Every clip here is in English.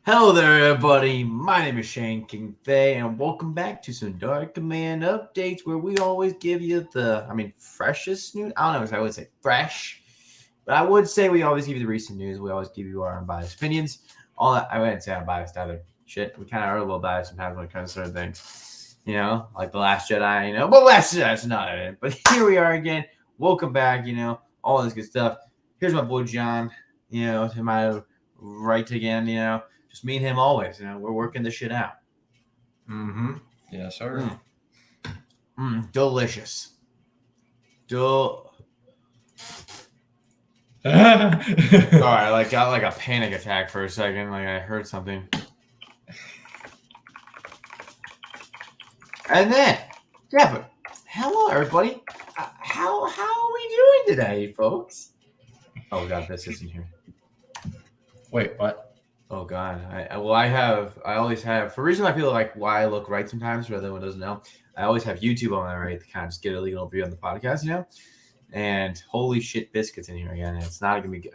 Hello there, everybody. My name is Shane King Faye, and welcome back to Sundari Command Updates, where we always give you freshest news. I don't know if I would say fresh, but I would say we always give you the recent news. We always give you our unbiased opinions. All that, I wouldn't say unbiased either. Shit, we kind of are a little biased sometimes when it comes to certain things. Like The Last Jedi, but Last Jedi's not it. But here we are again. Welcome back, all this good stuff. Here's my boy John, to my right again, just me and him always. We're working this shit out. Mm-hmm. Yeah, sure. Delicious. Sorry, I got like a panic attack for a second. Like I heard something. And then, but hello everybody. How are we doing today, folks? Oh god, this isn't here. Wait, what? Oh god, I always have, for a reason I feel like why I look right sometimes rather than one doesn't know. I always have YouTube on my right to kind of just get a little view on the podcast, And holy shit, biscuits in here again. It's not gonna be good.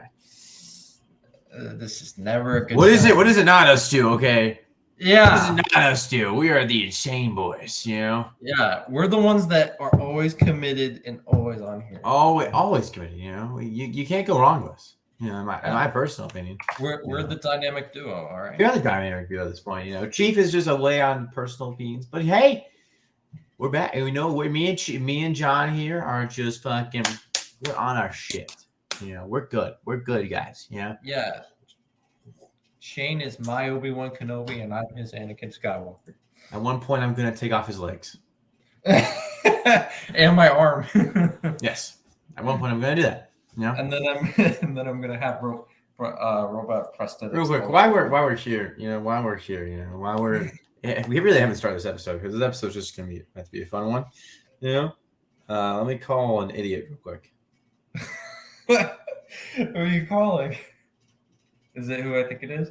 This is never a good. What is it? What does it not us do? Okay. Yeah. What does it not us do? We are the insane boys, Yeah, we're the ones that are always committed and always on here. Always committed. You can't go wrong with us. In my personal opinion, we're the dynamic duo. All right, we're the dynamic duo at this point. Chief is just a lay on personal opinions, but hey, we're back, and we know me and John here are just fucking. We're on our shit. We're good. We're good, guys. Yeah. Shane is my Obi-Wan Kenobi, and I'm his Anakin Skywalker. At one point, I'm gonna take off his legs and my arm. Yes. At one point, I'm gonna do that. And then I'm gonna have robot prosthetics. Real quick, why we're here? We really haven't started this episode because this episode's just gonna have to be a fun one. Let me call an idiot real quick. Who are you calling? Is it who I think it is?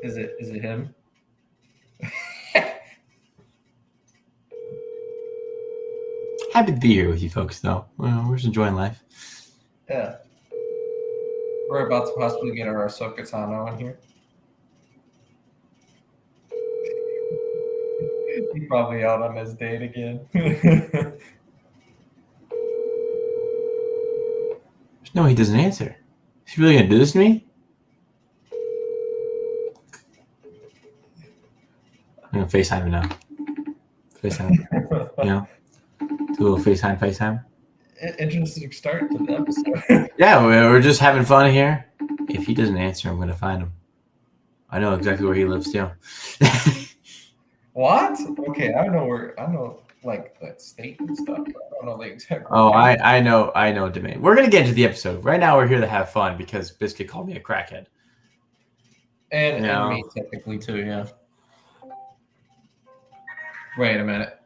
Is it him? Happy to be here with you folks, though. We're just enjoying life. Yeah. We're about to possibly get our Ahsoka Tano in here. He's probably out on his date again. No, he doesn't answer. Is he really gonna do this to me? I'm gonna FaceTime him now. FaceTime. Do a little FaceTime. Interesting start to the episode. Yeah, we're just having fun here. If he doesn't answer, I'm gonna find him. I know exactly where he lives too. What? Okay, I know like the state and stuff, but I don't know the exact. Oh, I know domain. We're gonna get into the episode. Right now we're here to have fun because Biscuit called me a crackhead. And me technically too, yeah. Wait a minute.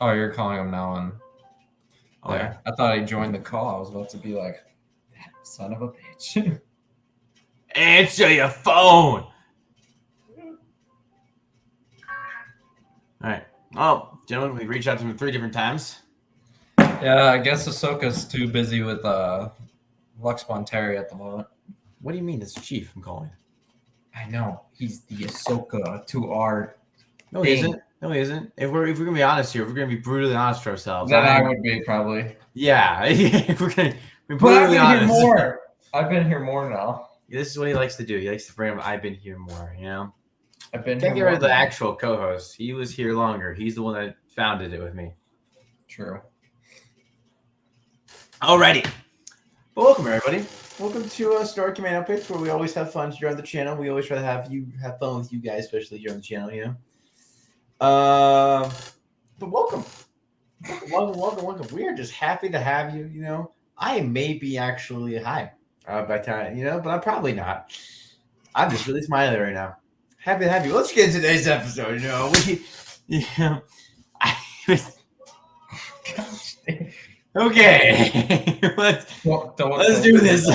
Oh, you're calling him now on there. Yeah. I thought he joined the call. I was about to be like, that son of a bitch. Answer your phone. All right. Oh, gentlemen, we reached out to him 3 different times. Yeah, I guess Ahsoka's too busy with Lux Monteri at the moment. What do you mean? It's Chief I'm calling. I know. He's the Ahsoka to our No, he isn't. If we're gonna be honest here, if we're gonna be brutally honest to ourselves. Then I would be probably. Yeah. If we're gonna be brutally honest. I've been here more now. This is what he likes to do. He likes to bring up I've been here more, I've been here. Get rid of the actual co-host. He was here longer. He's the one that founded it with me. True. Alrighty. Well, welcome everybody. Welcome to Sundari Command Updates, where we always have fun during the channel. We always try to have fun with you guys, especially during the channel, But welcome. We are just happy to have you, I may be actually high by time, but I'm probably not. I'm just really smiling right now. Happy to have you. Let's get into today's episode, Okay. Let's do this.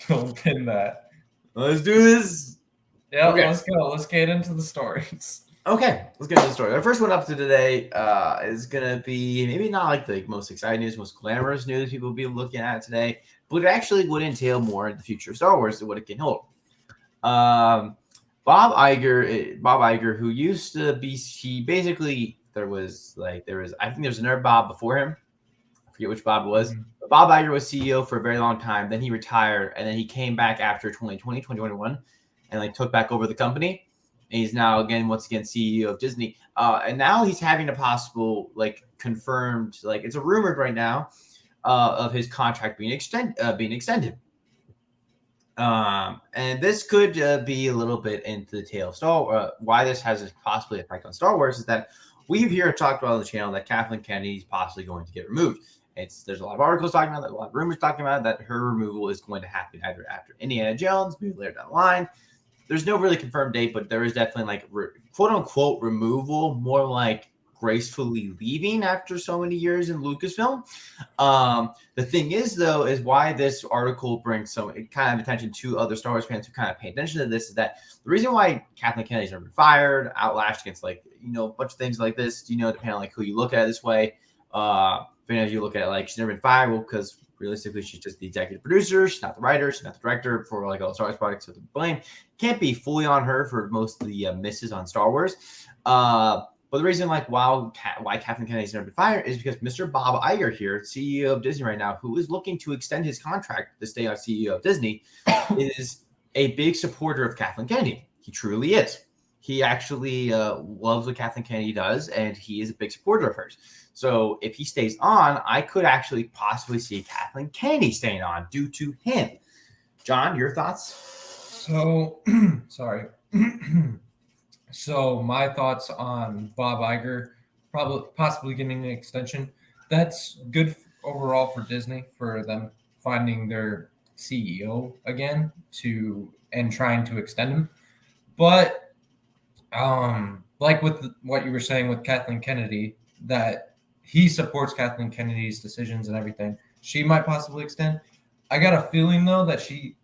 Don't pin that. Let's do this. Yeah, okay. Let's go. Let's get into the stories. Okay, let's get into the story. Our first one up to today is gonna be maybe not like the most exciting news, most glamorous news people will be looking at today, but it actually would entail more in the future of Star Wars and what it can hold. Bob Iger, who used to be, he basically there was I think there was another Bob before him. I forget which Bob it was. Mhm. But Bob Iger was CEO for a very long time. Then he retired, and then he came back after 2020, 2021, and like took back over the company. And he's now once again CEO of Disney. And now he's having a possible confirmed it's a rumored right now of his contract being extended. And this could be a little bit into the tale of Star. Why this has a possibly effect on Star Wars is that we've here talked about on the channel that Kathleen Kennedy is possibly going to get removed. There's a lot of articles talking about that, a lot of rumors talking about that her removal is going to happen either after Indiana Jones, maybe later down the line. There's no really confirmed date, but there is definitely quote unquote removal, more like gracefully leaving after so many years in Lucasfilm. The thing is, though, is why this article brings so kind of attention to other Star Wars fans who kind of pay attention to this is that the reason why Kathleen Kennedy's never been fired, outlashed against a bunch of things like this, depending on who you look at it this way. If you look at it she's never been fired, well, because realistically she's just the executive producer, she's not the writer, she's not the director for all the Star Wars projects, so the blame can't be fully on her for most of the misses on Star Wars. But the reason why Kathleen Kennedy's never been fired is because Mr. Bob Iger here, CEO of Disney right now, who is looking to extend his contract to stay on CEO of Disney, is a big supporter of Kathleen Kennedy. He truly is. He actually loves what Kathleen Kennedy does, and he is a big supporter of hers. So if he stays on, I could actually possibly see Kathleen Kennedy staying on due to him. John, your thoughts? So, sorry. So my thoughts on Bob Iger possibly getting an extension. That's good overall for Disney, for them finding their CEO again and trying to extend him. But like with what you were saying with Kathleen Kennedy, that he supports Kathleen Kennedy's decisions and everything, she might possibly extend. I got a feeling though that she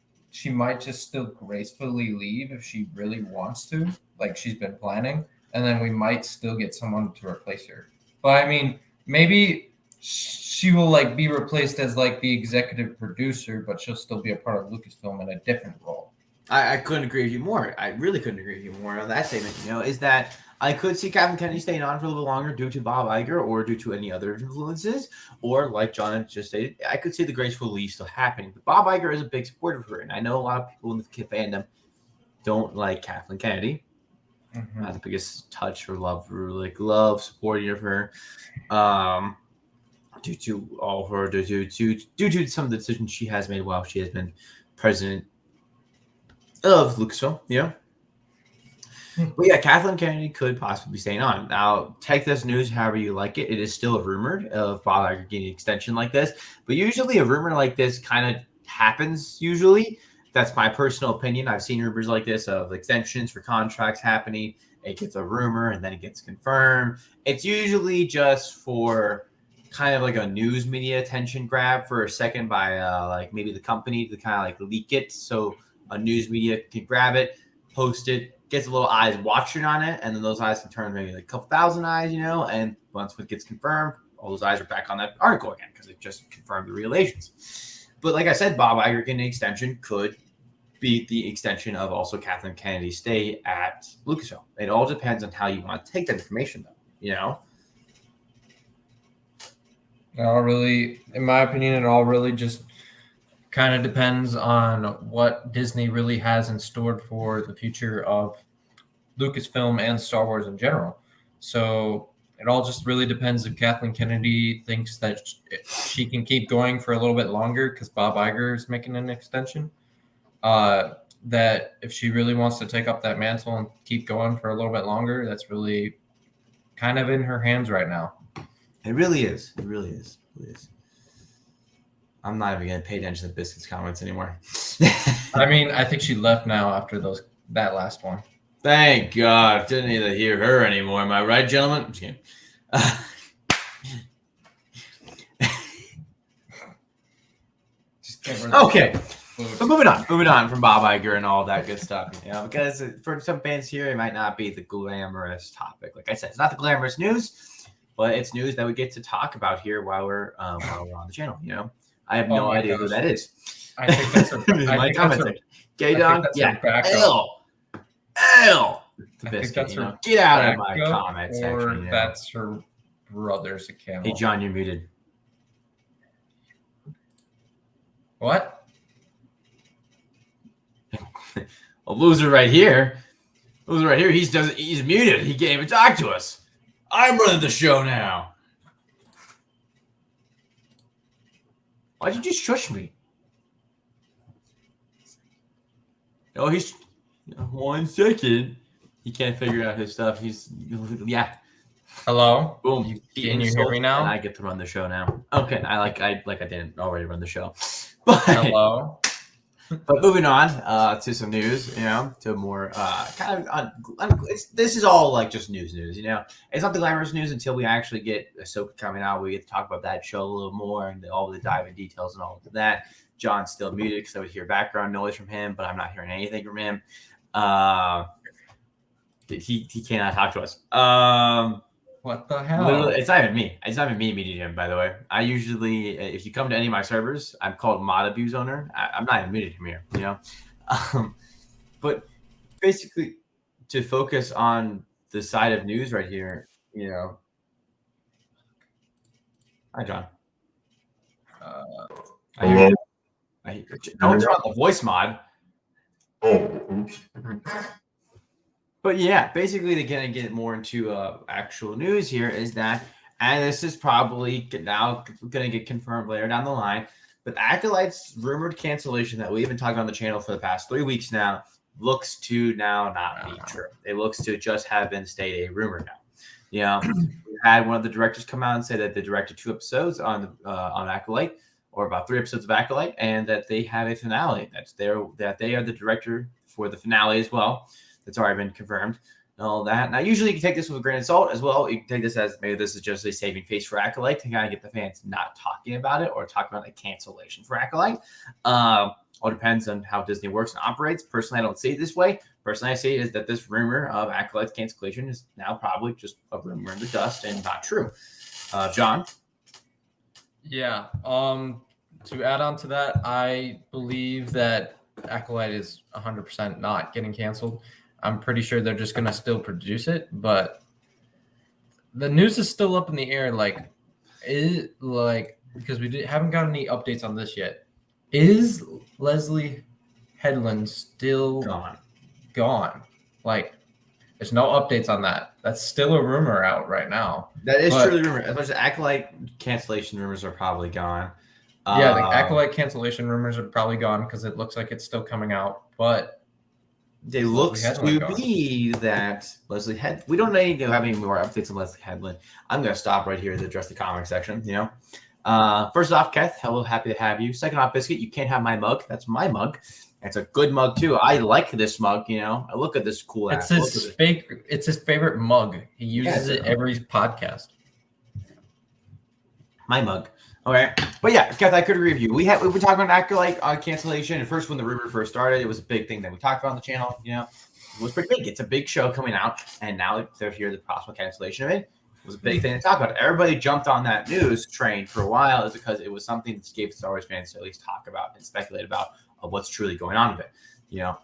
might just still gracefully leave if she really wants to, like she's been planning, and then we might still get someone to replace her. But I mean, maybe she will be replaced as the executive producer, but she'll still be a part of Lucasfilm in a different role. I couldn't agree with you more. I really couldn't agree with you more on that statement. Is that I could see Kathleen Kennedy staying on for a little longer due to Bob Iger or due to any other influences, or like John just stated, I could see the graceful leave still happening. But Bob Iger is a big supporter of her, and I know a lot of people in the fandom don't like Kathleen Kennedy. Mm-hmm. Not the biggest touch or love supporting of her, due to some of the decisions she has made while she has been president of Lucasfilm, But yeah, Kathleen Kennedy could possibly be staying on. Now, take this news however you like it. It is still rumored of Bob Iger getting an extension like this, but usually a rumor like this kind of happens. Usually, that's my personal opinion. I've seen rumors like this of extensions for contracts happening. It gets a rumor and then it gets confirmed. It's usually just for kind of a news media attention grab for a second by maybe the company to kind of leak it so a news media can grab it, post it, gets a little eyes watching on it, and then those eyes can turn maybe a couple thousand eyes, and once it gets confirmed, all those eyes are back on that article again because it just confirmed the relations. But like I said, Bob Iger getting an extension could be the extension of also Kathleen Kennedy's stay at Lucasfilm. It all depends on how you want to take that information, though, It all really, in my opinion, it all really just kind of depends on what Disney really has in store for the future of Lucasfilm and Star Wars in general. So it all just really depends if Kathleen Kennedy thinks that she can keep going for a little bit longer because Bob Iger is making an extension. That if she really wants to take up that mantle and keep going for a little bit longer, that's really kind of in her hands right now. It really is. It really is. It really is. I'm not even going to pay attention to Biscuit's comments anymore. I mean, I think she left now after that last one. Thank God. Didn't need to hear her anymore. Am I right, gentlemen? I'm just kidding. Okay. But moving on from Bob Iger and all that good stuff, because for some fans here, it might not be the glamorous topic. Like I said, it's not the glamorous news, but it's news that we get to talk about here while we're on the channel. I have no idea who that is. I think that's my comment section. Gay dog, yeah. L. The biscuit, Get out of my comment section. That's her brother's account. Hey, John, you're muted. What? A loser right here. He's muted. He can't even talk to us. I'm running the show now. Why'd you just shush me? Oh, he's 1 second. He can't figure out his stuff. Hello. Boom. Can you hear me now? And I get to run the show now. Okay. I didn't already run the show. But, hello. But moving on to some news, to more this is all like just news. It's not the glamorous news until we actually get Ahsoka coming out. We get to talk about that show a little more and all the dive in details and all of that. John's still muted because I would hear background noise from him, but I'm not hearing anything from him. He cannot talk to us. What the hell? Literally, it's not even me. It's not even me muting him, by the way. I usually, if you come to any of my servers, I'm called mod abuse owner. I'm not even muted from here, But basically, to focus on the side of news right here, Hi, John. Don't turn on the voice mod. But yeah, basically, they're going to get more into actual news here is that, and this is probably now going to get confirmed later down the line, but Acolyte's rumored cancellation that we've been talking on the channel for the past 3 weeks now looks to now not be true. It looks to just have been stayed a rumor now. We had one of the directors come out and say that they directed 2 episodes on Acolyte, or about 3 episodes of Acolyte, and that they have a finale. That they are the director for the finale as well. That's already been confirmed and all that. Now, usually you can take this with a grain of salt as well. You can take this as maybe this is just a saving face for Acolyte to kind of get the fans not talking about it or talking about a cancellation for Acolyte. All depends on how Disney works and operates. Personally, I don't see it this way. Personally, I see it as that this rumor of Acolyte's cancellation is now probably just a rumor in the dust and not true. John? Yeah. To add on to that, I believe that Acolyte is 100% not getting canceled. I'm pretty sure they're just going to still produce it, but the news is still up in the air. Because we haven't got any updates on this yet. Is Leslie Headland still gone? There's no updates on that. That's still a rumor out right now. That is truly a rumor. As much as Acolyte cancellation rumors are probably gone. Yeah, the Acolyte cancellation rumors are probably gone because it looks like it's still coming out, but it looks to be that Leslie Headland. We don't need to have any more updates on Leslie Headland. I'm going to stop right here to address the comment section. First off, Keth, hello, happy to have you. Second off, Biscuit, you can't have my mug. That's my mug. It's a good mug too. I like this mug. I look at this cool. It's his favorite mug. He uses it every podcast. My mug. Okay, but yeah, Keth, I could agree with you. We've been talking about Acolyte cancellation. And first, when the rumor first started, it was a big thing that we talked about on the channel. It was pretty big. It's a big show coming out, and now they're here. The possible cancellation of it was a big thing to talk about. Everybody jumped on that news train for a while, is because it was something that gave Star Wars fans to at least talk about and speculate about what's truly going on with it.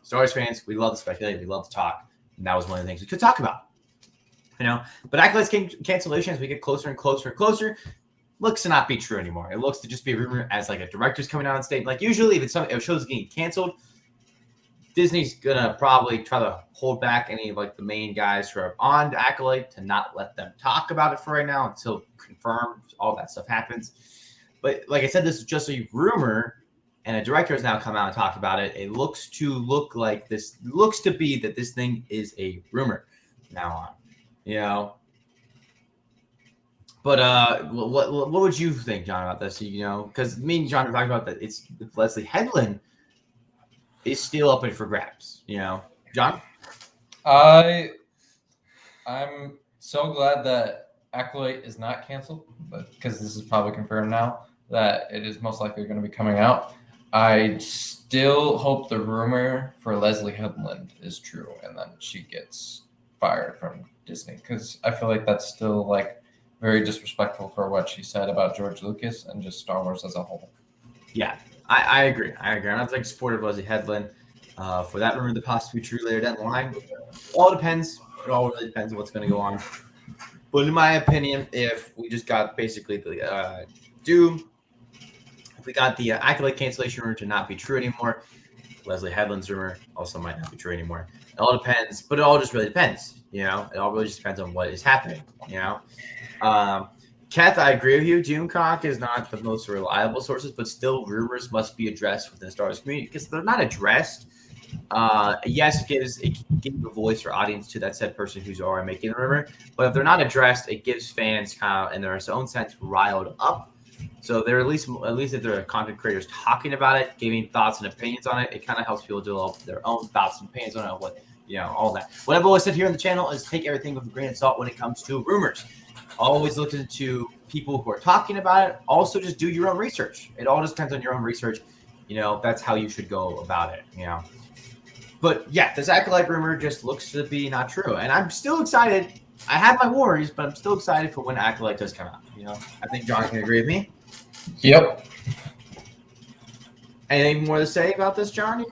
Star Wars fans, we love to speculate, we love to talk, and that was one of the things we could talk about. But Acolyte's cancellation, as we get closer and closer and closer, looks to not be true anymore. It looks to just be a rumor as a director's coming out on stage. Usually if a show's getting canceled, Disney's gonna probably try to hold back any of the main guys who are on Acolyte to not let them talk about it for right now until confirmed all that stuff happens. But like I said, this is just a rumor, and a director has now come out and talked about it. It looks to be that this thing is a rumor now on. But what would you think, John, about this? Because me and John are talking about that. It's Leslie Headland is still up for grabs. John. I'm so glad that Acolyte is not canceled, but because this is probably confirmed now that it is most likely going to be coming out. I still hope the rumor for Leslie Headland is true, and then she gets fired from Disney, because I feel like that's still like very disrespectful for what she said about George Lucas and just Star Wars as a whole. Yeah, I agree. I'm not like supportive of Leslie Headland. For that rumor to possibly be true later down the line, all depends. It all really depends on what's going to go on. But in my opinion, if we just got basically the if we got the Acolyte cancellation rumor to not be true anymore, Leslie Headland's rumor also might not be true anymore. It all depends, but it all just really depends. It all really just depends on what is happening. Kath, I agree with you. Doomcock is not the most reliable sources, but still, rumors must be addressed within the Star Wars community because they're not addressed. Yes, it can give a voice or audience to that said person who's already making the rumor, but if they're not addressed, it gives fans kind of, in their own sense, riled up. So they're at least if they're content creators talking about it, giving thoughts and opinions on it, it kind of helps people develop their own thoughts and opinions on it. All that. What I've always said here on the channel is take everything with a grain of salt when it comes to rumors. Always look into people who are talking about it. Also, just do your own research. It all just depends on your own research. That's how you should go about it. But yeah, this Acolyte rumor just looks to be not true, and I'm still excited. I have my worries, but I'm still excited for when Acolyte does come out. I think John can agree with me. Yep. Anything more to say about this, John?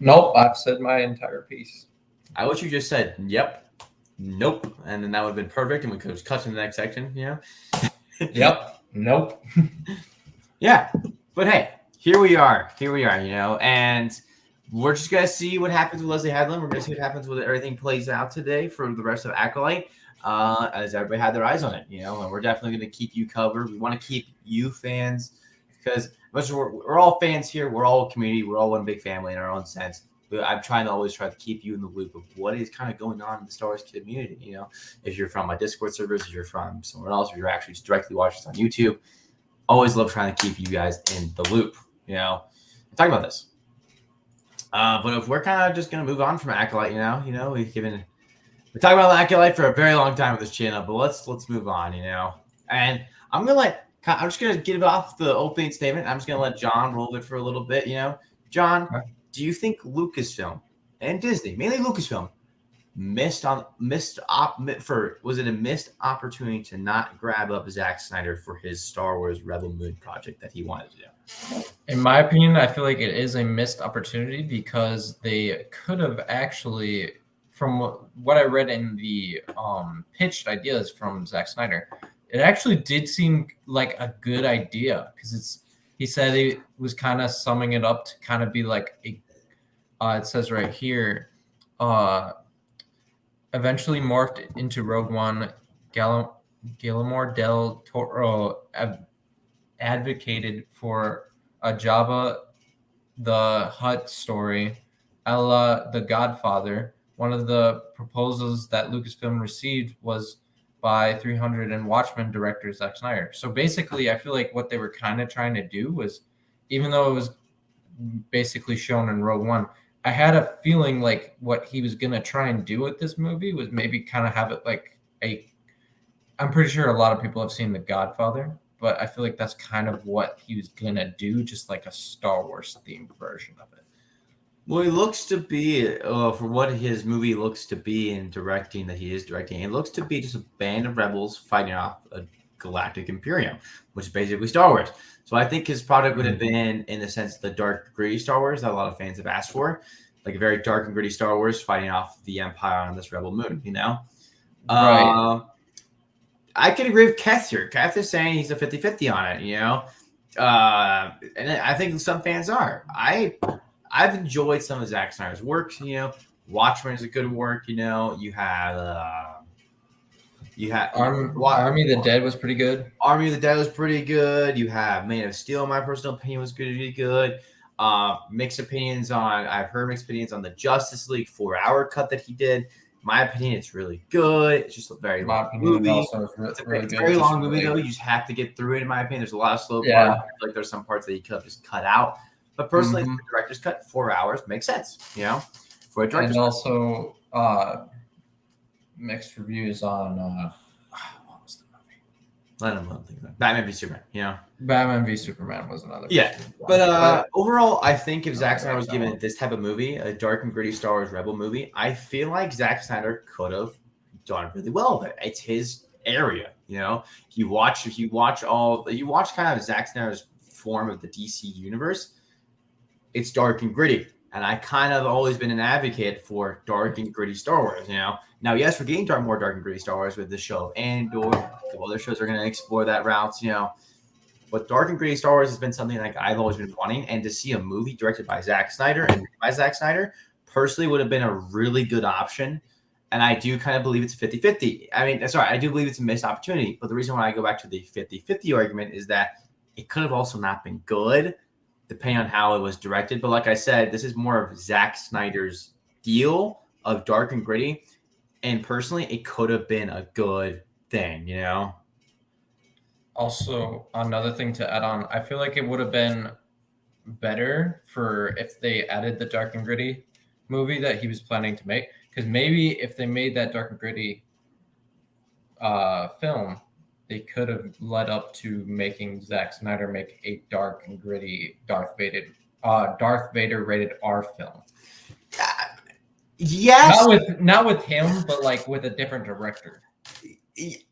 Nope. I've said my entire piece. I wish you just said yep, nope, and then that would have been perfect, and we could have cut to the next section. Yep. Nope. Yeah, but hey, here we are. And we're just gonna see what happens with Leslie Headland. We're gonna see what happens with everything plays out today for the rest of Acolyte. As everybody had their eyes on it, and we're definitely going to keep you covered. We want to keep you fans because we're all fans here. We're all a community. We're all one big family in our own sense. But I'm trying to keep you in the loop of what is kind of going on in the Star Wars community. If you're from my Discord servers, if you're from somewhere else, if you're actually directly watching this on YouTube, always love trying to keep you guys in the loop. Talk about this. But if we're kind of just going to move on from Acolyte, we talked about Acolyte for a very long time with this channel, but let's move on, And I'm just gonna get off the opening statement. I'm just gonna let John roll it for a little bit, John, do you think Lucasfilm and Disney, mainly Lucasfilm, missed a missed opportunity to not grab up Zack Snyder for his Star Wars Rebel Moon project that he wanted to do? In my opinion, I feel like it is a missed opportunity because they could have actually, from what I read in the pitched ideas from Zack Snyder, it actually did seem like a good idea because he said he was kind of summing it up to kind of be like it says right here, eventually morphed into Rogue One. Guillermo del Toro advocated for a Jabba the Hutt story, a la The Godfather. One of the proposals that Lucasfilm received was by 300 and Watchmen director Zack Snyder. So basically, I feel like what they were kind of trying to do was, even though it was basically shown in Rogue One, I had a feeling like what he was going to try and do with this movie was maybe kind of have it like I'm pretty sure a lot of people have seen The Godfather, but I feel like that's kind of what he was going to do, just like a Star Wars themed version of it. Well, he looks to be, for what his movie looks to be in directing that he is directing, it looks to be just a band of rebels fighting off a galactic imperium, which is basically Star Wars. So I think his product would have been, in the sense, the dark, gritty Star Wars that a lot of fans have asked for, like a very dark and gritty Star Wars fighting off the Empire on this Rebel Moon, Right. I can agree with Keth here. Keth is saying he's a 50-50 on it, and I think some fans are. I've enjoyed some of Zack Snyder's work. Watchmen is a good work. You have Army of the Dead was pretty good. Army of the Dead was pretty good. You have Man of Steel. My personal opinion was really good. Mixed opinions on. I've heard mixed opinions on the Justice League 4-hour cut that he did. My opinion, it's really good. It's just a very long movie. It's a very long movie, though. You just have to get through it, in my opinion. There's a lot of slow parts. Like there's some parts that you could have just cut out. But personally, for the director's cut, 4 hours makes sense, for a director's cut. And also mixed reviews on what was the movie? I don't know what I'm thinking about. Batman v Superman, you know? Batman v Superman was another. Yeah. movie. But overall, I think if Zack I Snyder like was that given one. this type of movie, a dark and gritty Star Wars Rebel movie, I feel like Zack Snyder could have done really well with it. It's his area, you know. You watch kind of Zack Snyder's form of the DC universe. It's dark and gritty, and I kind of always been an advocate for dark and gritty Star Wars. You know, now yes, we're getting more dark and gritty Star Wars with the show, and or a couple other shows are going to explore that route. You know, but dark and gritty Star Wars has been something like I've always been wanting, and to see a movie directed by Zack Snyder and by Zack Snyder personally would have been a really good option. And I do kind of believe it's 50-50. I mean, sorry, I do believe it's a missed opportunity. But the reason why I go back to the 50-50 argument is that it could have also not been good, depending on how it was directed. But like I said, this is more of Zack Snyder's deal of dark and gritty. And personally, it could have been a good thing, you know? Also, another thing to add on, I feel like it would have been better for if they added the dark and gritty movie that he was planning to make. Because maybe if they made that dark and gritty film, they could have led up to making Zack Snyder make a dark and gritty Darth Vader rated R film. Yes. Not with him, but like with a different director.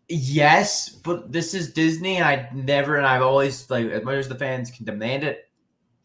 Yes, but this is Disney, and I've always, like, as much as the fans can demand it,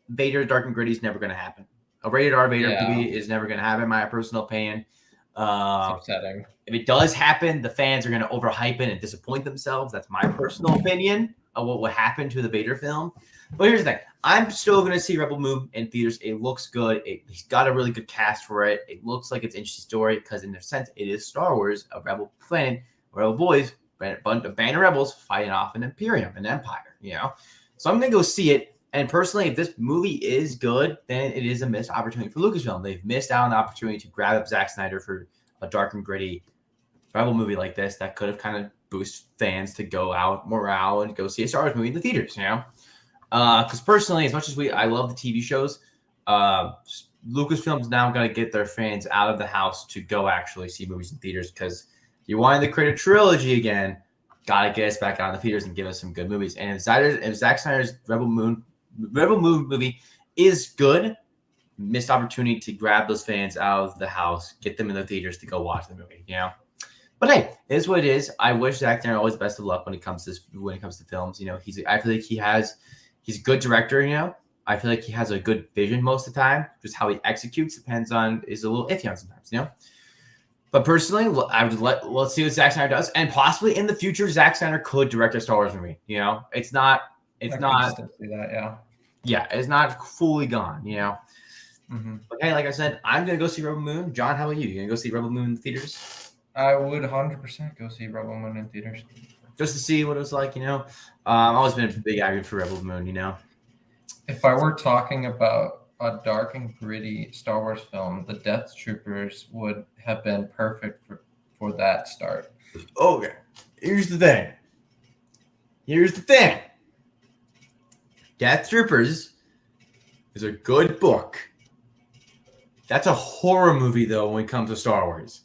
Vader Dark and Gritty is never going to happen. A rated R Vader movie is never going to happen, in my personal opinion. It's upsetting. If it does happen, the fans are going to overhype it and disappoint themselves. That's my personal opinion of what would happen to the Vader film. But here's the thing. I'm still going to see Rebel Moon in theaters. It looks good. He's got a really good cast for it. It looks like it's an interesting story because, in a sense, it is Star Wars, a rebel planet, Rebel boys, a band of rebels fighting off an Imperium, an empire, you know? So I'm going to go see it. And personally, if this movie is good, then it is a missed opportunity for Lucasfilm. They've missed out on the opportunity to grab up Zack Snyder for a dark and gritty Rebel movie like this that could have kind of boosted fans to go out morale and go see a Star Wars movie in the theaters, you know? Because personally, as much as I love the TV shows, Lucasfilm's now going to get their fans out of the house to go actually see movies in theaters because you wanted to create a trilogy again, got to get us back out in the theaters and give us some good movies. And if Zack Snyder's Rebel Moon movie is good, missed opportunity to grab those fans out of the house, get them in the theaters to go watch the movie, you know? But hey, it is what it is. I wish Zack Snyder always best of luck when it comes to films. You know, I feel like he's a good director, you know. I feel like he has a good vision most of the time. Just how he executes is a little iffy on sometimes, you know. But personally, let's see what Zack Snyder does, and possibly in the future, Zack Snyder could direct a Star Wars movie. You know, it's not See that, it's not fully gone. You know. Mm-hmm. But hey, like I said, I'm gonna go see Rebel Moon. John, how about you? You gonna go see Rebel Moon in the theaters? I would 100% go see Rebel Moon in theaters. Just to see what it was like, you know. I've always been a big advocate for Rebel Moon, you know. If I were talking about a dark and gritty Star Wars film, the Death Troopers would have been perfect for that start. Okay, here's the thing. Death Troopers is a good book. That's a horror movie, though, when it comes to Star Wars.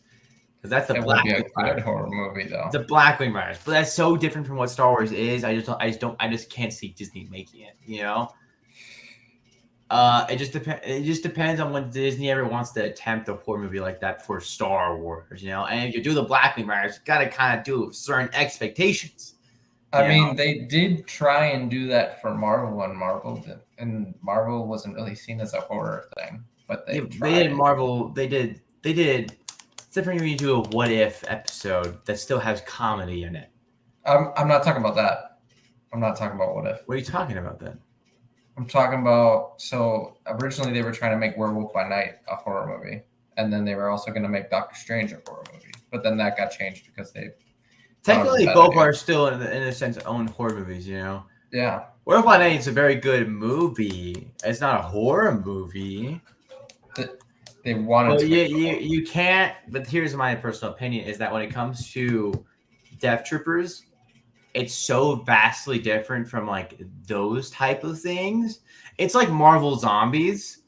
Because that's the Blackwing Riders. Horror movie, though. The Blackwing Riders, but that's so different from what Star Wars is. I just can't see Disney making it. You know, it just depends on when Disney ever wants to attempt a horror movie like that for Star Wars. You know, and if you do the Blackwing Riders, you got to kind of do certain expectations. I mean, they did try and do that for Marvel, and Marvel wasn't really seen as a horror thing, but they did Marvel. They did. It's different when you do a what if episode that still has comedy in it. I'm not talking about that. I'm not talking about what if. What are you talking about then? I'm talking about, so originally they were trying to make Werewolf by Night a horror movie, and then they were also going to make Doctor Strange a horror movie, but then that got changed because they technically both are still in a sense own horror movies, you know. Yeah. Werewolf by Night is a very good movie. It's not a horror movie. They wanted to. You can't. But here's my personal opinion: is that when it comes to Death Troopers, it's so vastly different from like those type of things. It's like Marvel Zombies,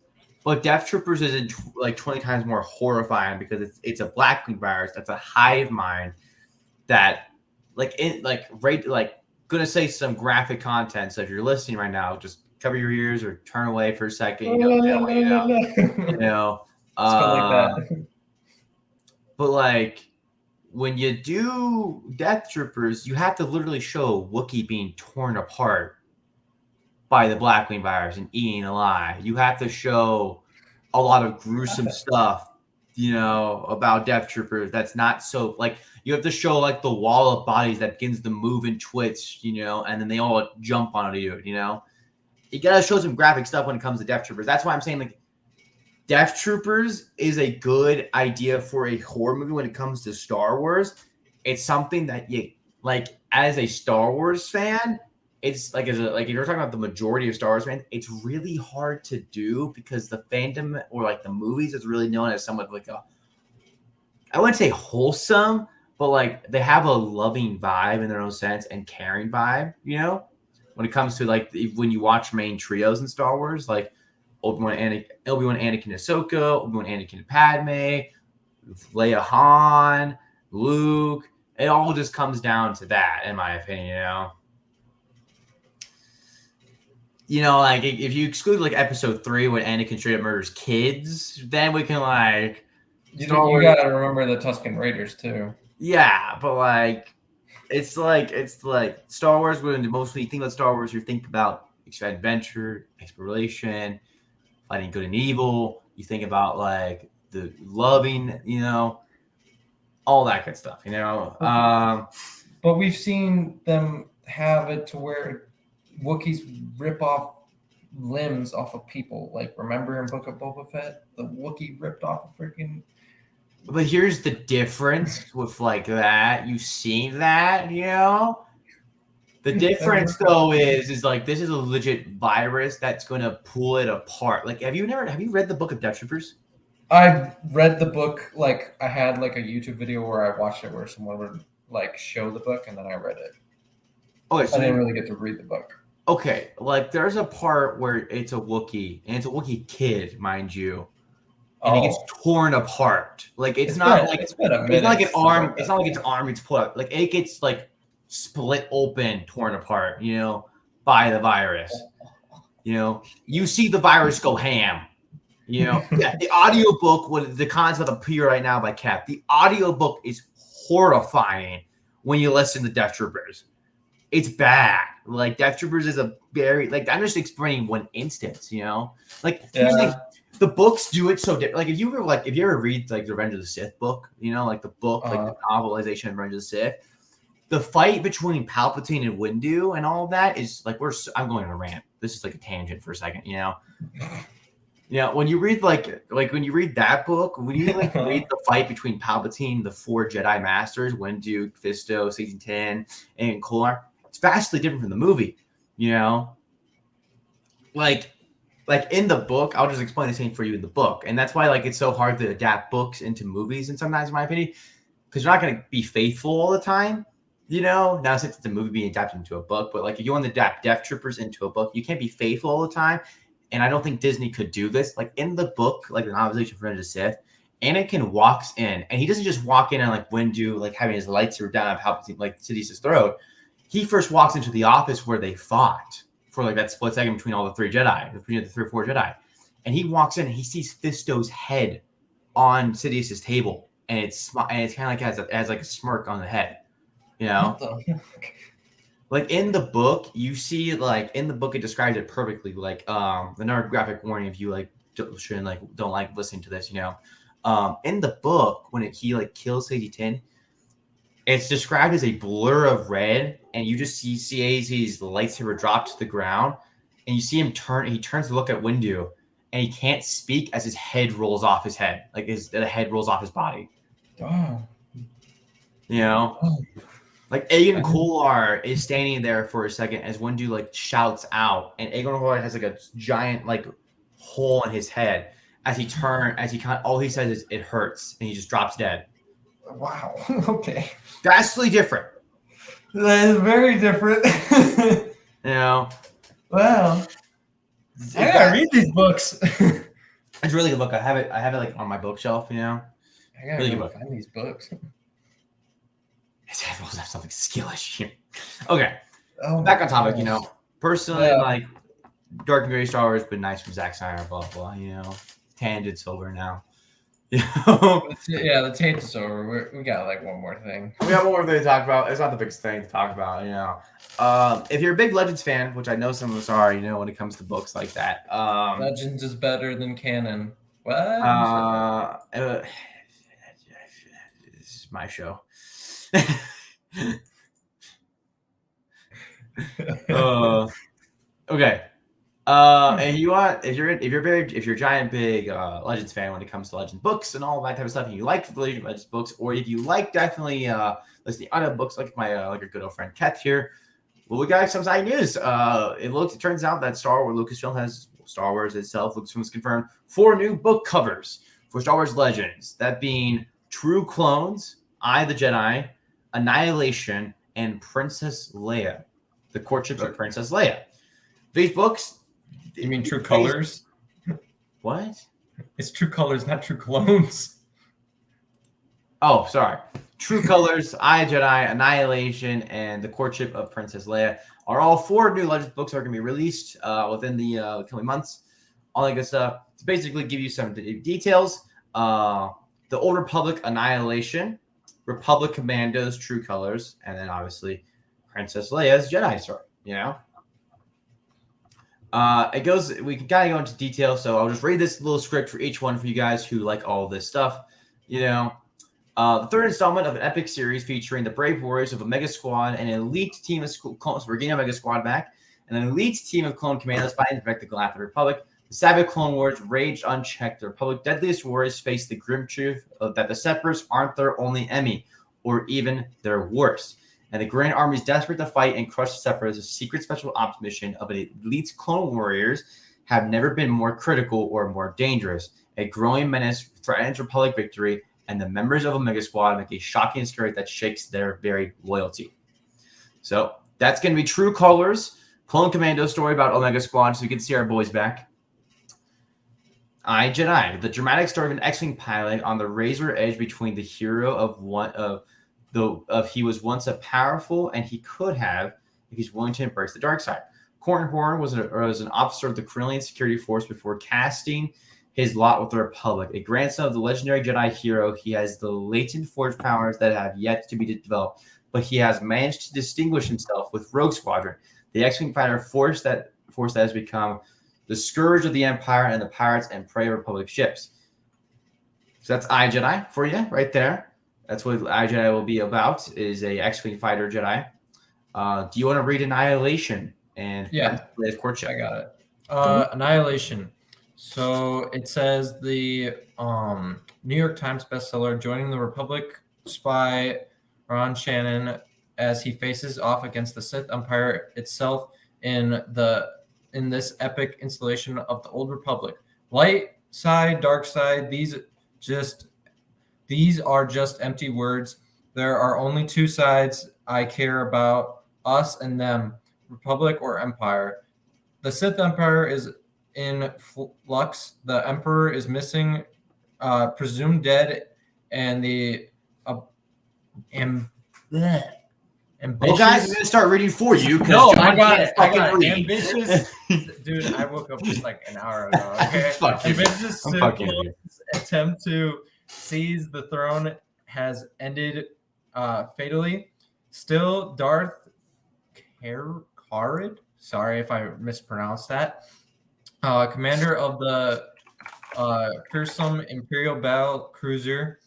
but Death Troopers is like 20 times more horrifying because it's a Blackwing virus that's a hive mind that gonna say some graphic content. So if you're listening right now, just cover your ears or turn away for a second. You know, they don't want you to know. You know, Spell like that. but like when you do Death Troopers, you have to literally show Wookiee being torn apart by the Blackwing virus and eating alive. You have to show a lot of gruesome stuff, you know, about Death Troopers. That's not so like you have to show like the wall of bodies that begins to move and twitch, you know, and then they all jump onto you, you know. You gotta show some graphic stuff when it comes to Death Troopers. That's why I'm saying like Death Troopers is a good idea for a horror movie when it comes to Star Wars. It's something that you like as a Star Wars fan. It's like if you're talking about the majority of Star Wars fans, it's really hard to do because the fandom or like the movies is really known as somewhat like I wouldn't say wholesome, but like they have a loving vibe in their own sense and caring vibe, you know, when it comes to like when you watch main trios in Star Wars, like Obi-Wan, Anakin, Ahsoka, Obi-Wan, Anakin, Padme, Leia, Han, Luke. It all just comes down to that, in my opinion, you know. You know, like if you exclude like episode 3 when Anakin straight up murders kids, then we can like you gotta remember the Tusken Raiders too. Yeah, but like it's like Star Wars. When mostly you think about Star Wars, you think about adventure, exploration, fighting good and evil. You think about like the loving, you know, all that good stuff, you know. But we've seen them have it to where Wookiees rip off limbs off of people. Like, remember in Book of Boba Fett, the Wookiee ripped off a freaking. But here's the difference with like that. You seen that, you know? The difference though is like this is a legit virus that's gonna pull it apart. Like, have you read the book of Death Troopers? I've read the book. Like, I had like a YouTube video where I watched it where someone would like show the book and then I read it. Okay, so I didn't really get to read the book. Okay, like there's a part where it's a Wookiee, and it's a Wookiee kid, mind you, and it gets torn apart. Like it's not like an arm. It's not like its arm gets pulled out. Like it gets like split open, torn apart. You know, by the virus. You know, you see the virus go ham. You know, yeah. The audiobook, what the concept of appear right now by Cap. The audiobook is horrifying when you listen to Death Troopers. It's bad. Like Death Troopers is a very like I'm just explaining one instance, you know. Like the books do it so different. Like if you ever read like the Revenge of the Sith book, you know, like the book, like the novelization of Revenge of the Sith, the fight between Palpatine and Windu and all of that is like I'm going on a rant. This is like a tangent for a second, you know. Yeah, when you read like when you read that book, when you like read the fight between Palpatine, the 4 Jedi Masters, Windu, Fisto, 1610, and Kolar, it's vastly different from the movie, you know. Like in the book, I'll just explain the same for you in the book, and that's why like it's so hard to adapt books into movies, and sometimes, in my opinion, because you're not going to be faithful all the time, you know. Now since it's a movie being adapted into a book, but like if you want to adapt Death Troopers into a book, you can't be faithful all the time. And I don't think Disney could do this. Like in the book, like the novelization of Revenge of the Sith, Anakin walks in, and he doesn't just walk in and like Windu, like having his lightsaber down Palpatine, like Sidious's throat. He first walks into the office where they fought for like that split second between all the 3 Jedi, between the 3 or 4 Jedi. And he walks in and he sees Fisto's head on Sidious's table, and it's kind of like has like a smirk on the head, you know. Like in the book, you see like in the book it describes it perfectly. Like another graphic warning if you like don't like listening to this, you know. In the book when he like kills Sadie, it's described as a blur of red, and you just see CAZ's lightsaber drop to the ground, and you see him turn. He turns to look at Windu, and he can't speak as his head rolls off his head, like the head rolls off his body. Oh. You know. Oh. Like Aegon Kolar is standing there for a second as Windu like shouts out, and Aegon Kolar has like a giant like hole in his head as he all he says is it hurts, and he just drops dead. Wow. Okay. Vastly different. That is very different. You know. Wow. I gotta read these books. It's a really good book. I have it like on my bookshelf. You know. I gotta really find these books. His head rolls off something skillish. Okay. Oh Back my on topic, gosh. personally, Yeah. like Dark and Gray Star Wars been nice from Zack Snyder, blah blah. Tangents over now. Yeah, the tape is over. We got like one more thing. We have one more thing to talk about. It's not the biggest thing to talk about, If you're a big Legends fan, which I know some of us are, when it comes to books like that. Legends is better than canon. What? This is my show. Okay. If you're a giant big Legends fan when it comes to Legends books and all that type of stuff, and you like the Legends books, or if you like definitely listening to other books like my like your good old friend Keth here, well, we got some side news. It turns out that Lucasfilm has Star Wars itself. Lucasfilm has confirmed 4 new book covers for Star Wars Legends. That being True Clones, I the Jedi, Annihilation, and Princess Leia, the Courtship of Princess Leia. These books. You mean True Colors? What? It's True Colors, not True Clones. Oh, sorry. True Colors, I Jedi, Annihilation, and the Courtship of Princess Leia are all 4 new Legends books that are going to be released within the coming months. All that good stuff. To basically give you some details, the Old Republic Annihilation, Republic Commandos True Colors, and then obviously Princess Leia's Jedi story. We can kind of go into detail, so I'll just read this little script for each one for you guys who like all this stuff. The 3rd installment of an epic series featuring the brave warriors of Omega Squad and an elite team of clones. We're getting Omega Squad back, and an elite team of clone commandos fighting to protect the Galactic Republic. The savage Clone Wars raged unchecked. The Republic's deadliest warriors face the grim truth that the Separatists aren't their only enemy, or even their worst. And the Grand Army is desperate to fight and crush the Separatists. A secret special ops mission of an elite clone warriors have never been more critical or more dangerous. A growing menace threatens Republic victory, and the members of Omega Squad make a shocking story that shakes their very loyalty. So that's going to be True Colors, Clone Commando story about Omega Squad, so you can see our boys back. I Jedi, the dramatic story of an X-Wing pilot on the razor edge between the hero he was once a powerful and he could have if he's willing to embrace the dark side. Corran Horn was an officer of the Corellian security force before casting his lot with the Republic. A grandson of the legendary Jedi hero, he has the latent force powers that have yet to be developed, but he has managed to distinguish himself with Rogue Squadron, the X-Wing fighter force that has become the scourge of the Empire and the pirates and prey of Republic ships. So that's I Jedi for you right there. That's what I Jedi will be about, is a X-Wing fighter Jedi. Do you want to read Annihilation and Courtship? I got it. Annihilation. So it says the New York Times bestseller, joining the Republic spy Ron Shannon as he faces off against the Sith Empire itself in this epic installation of the Old Republic. Light side, dark side, these are just empty words. There are only 2 sides I care about, us and them, Republic or Empire. The Sith Empire is in flux. The Emperor is missing, presumed dead, and the ambitious... Well, guys, I'm going to start reading for you. No, I got it. Ambitious. Dude, I woke up just like an hour ago. Okay? Ambitious attempt to seize the throne has ended fatally. Still, Darth Carid, sorry if I mispronounced that, commander of the fearsome Imperial battle cruiser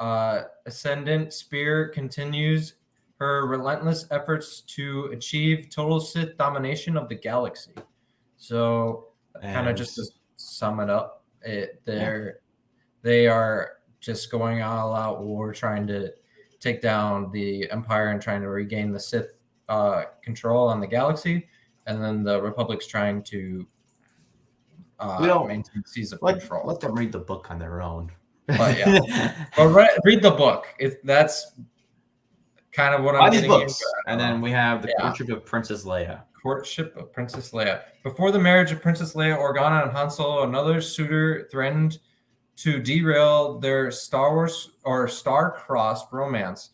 Ascendant Spear, continues her relentless efforts to achieve total Sith domination of the galaxy. So, kind of just to sum it up, they are just going all out war, trying to take down the Empire and trying to regain the Sith control on the galaxy, and then the Republic's trying to maintain seize of control. Let them read the book on their own. But read the book. That's kind of what I'm getting into. And then we have the Courtship of Princess Leia. Courtship of Princess Leia. Before the marriage of Princess Leia, Organa and Han Solo, another suitor threatened to derail their star-crossed romance.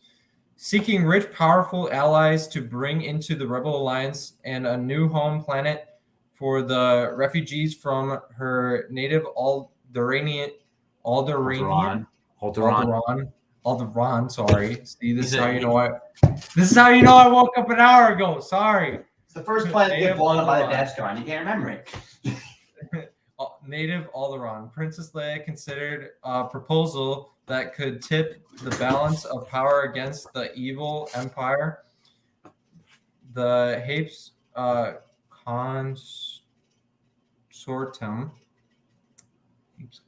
seeking rich, powerful allies to bring into the Rebel Alliance and a new home planet for the refugees from her native Alderanian. Alderaan. Sorry. See, this is how you know I woke up an hour ago. Sorry. It's the first planet to get blown up by the Death Star, and you can't remember it. Native Alderaan. Princess Leia considered a proposal that could tip the balance of power against the evil Empire. The Hapes Consortium. Just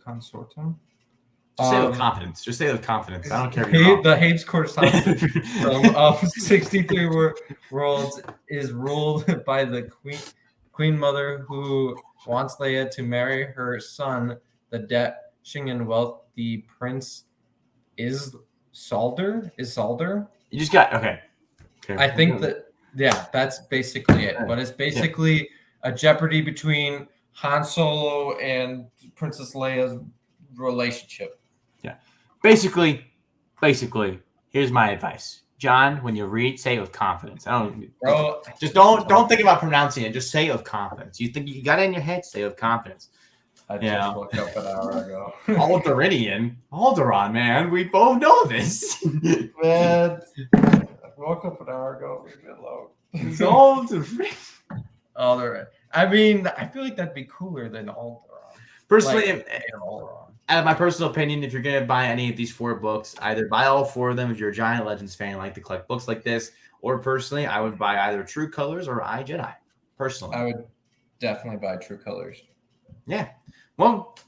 say it with confidence. Just say it with confidence. I don't care. The Hapes Consortium of 63 worlds is ruled by the Queen Mother, who wants Leia to marry her son, the dashing and wealthy Prince Synder. You just got okay. I think that's basically it. But it's basically a jeopardy between Han Solo and Princess Leia's relationship. Yeah. Basically, here's my advice. John, when you read, say it with confidence. Don't think about pronouncing it. Just say it with confidence. You think you got it in your head, say it with confidence. I just looked up an hour ago. Alderaan, man. We both know this. Man, I woke up an hour ago. Leave me alone. It's Alderaan. I mean, I feel like that'd be cooler than Alderaan. Personally, out of my personal opinion, if you're going to buy any of these 4 books, either buy all 4 of them if you're a giant Legends fan, like to collect books like this, or personally, I would buy either True Colors or iJedi. Personally, I would definitely buy True Colors. Yeah. Well,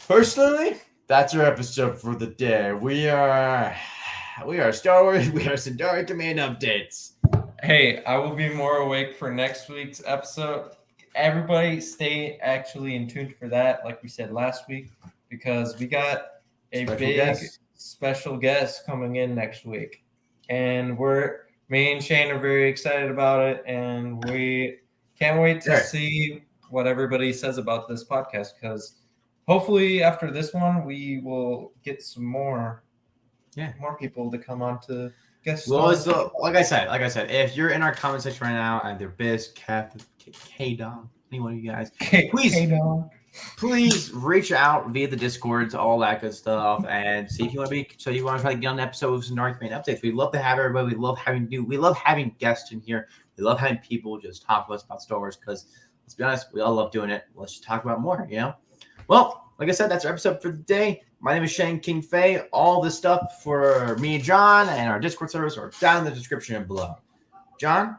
personally, that's our episode for the day. We are Star Wars. We are Sundari Command updates. Hey, I will be more awake for next week's episode. Everybody stay actually in tune for that, like we said last week, because we got a special guest coming in next week. And me and Shane are very excited about it, and we can't wait to see what everybody says about this podcast, because hopefully after this one we will get some more people to come on to guest. Well, so, like I said, if you're in our comment section right now, either Biz, K-Dog, any one of you guys, please reach out via the Discords, all that good stuff, and see if you want to try to get on an episode of some Dark Main updates. We love to have everybody. We love having guests in here. We love having people just talk to us about Star Wars, because let's be honest, we all love doing it. Let's just talk about more, Well, like I said, that's our episode for the day. My name is Shane King Fei. All this stuff for me and John and our Discord servers are down in the description below. John?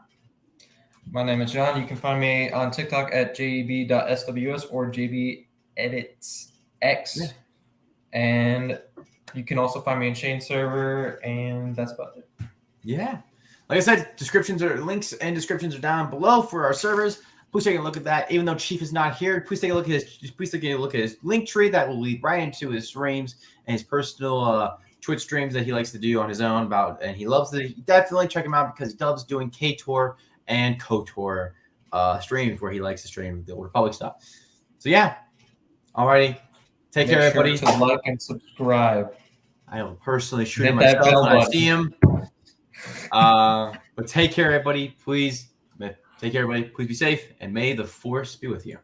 My name is John. You can find me on TikTok at jeb.sws or jbeditsx. Yeah. And you can also find me in Shane's server, and that's about it. Yeah. Like I said, links and descriptions are down below for our servers. Please take a look at that. Even though Chief is not here, please take a look at his link tree that will lead right into his streams and his personal Twitch streams that he likes to do on his own. And he loves to definitely check him out, because he loves doing KTOR and KOTOR streams where he likes to stream the Old Republic stuff. So yeah, alrighty, take care, everybody. To like and subscribe. I will personally shoot him myself when I see him. But take care, everybody. Please. Take care, everybody. Please be safe, and may the Force be with you.